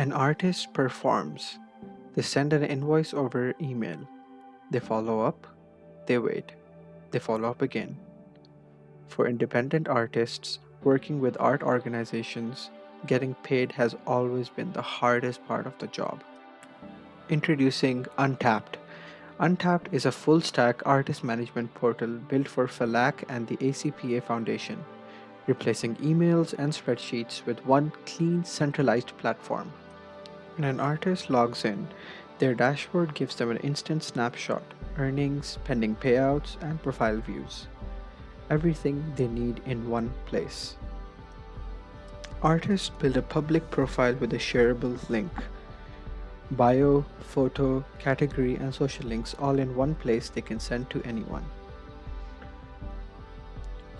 An artist performs. They send an invoice over email. They follow up. They wait. They follow up again. For independent artists working with art organizations, getting paid has always been the hardest part of the job. Introducing UNTAPPED. UNTAPPED is a full stack artist management portal built for FLAC and the ACPA Foundation, replacing emails and spreadsheets with one clean, centralized platform. When an artist logs in, their dashboard gives them an instant snapshot, earnings, pending payouts, and profile views. Everything they need in one place. Artists build a public profile with a shareable link. Bio, photo, category, and social links all in one place they can send to anyone.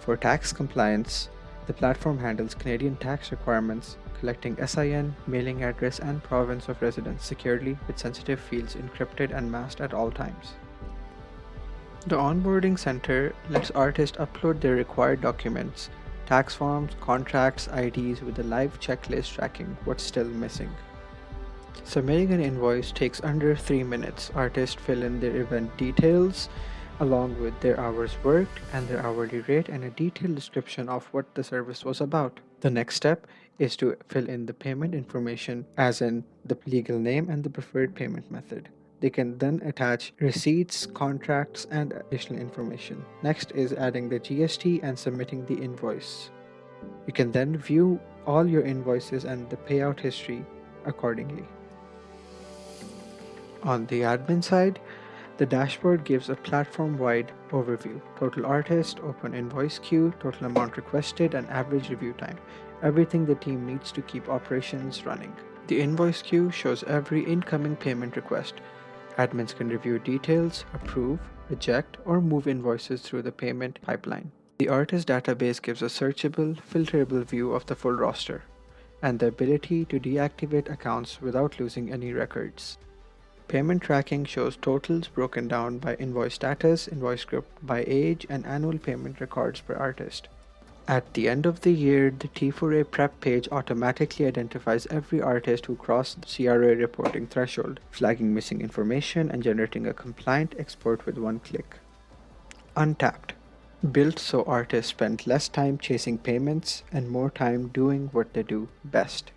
For tax compliance, the platform handles Canadian tax requirements, collecting SIN, mailing address, and province of residence securely with sensitive fields encrypted and masked at all times. The Onboarding Center lets artists upload their required documents, tax forms, contracts, IDs with a live checklist tracking what's still missing. Submitting an invoice takes under 3 minutes. Artists fill in their event details along with their hours worked and their hourly rate and a detailed description of what the service was about. The next step is to fill in the payment information, as in the legal name and the preferred payment method. They can then attach receipts, contracts, and additional information. Next is adding the GST and submitting the invoice. You can then view all your invoices and the payout history accordingly. On the admin side, the dashboard gives a platform-wide overview: total artist, open invoice queue, total amount requested, and average review time. Everything the team needs to keep operations running. The invoice queue shows every incoming payment request. Admins can review details, approve, reject, or move invoices through the payment pipeline. The artist database gives a searchable, filterable view of the full roster, and the ability to deactivate accounts without losing any records. Payment tracking shows totals broken down by invoice status, invoice group by age, and annual payment records per artist. At the end of the year, the T4A prep page automatically identifies every artist who crossed the CRA reporting threshold, flagging missing information and generating a compliant export with one click. Untapped. Built so artists spend less time chasing payments and more time doing what they do best.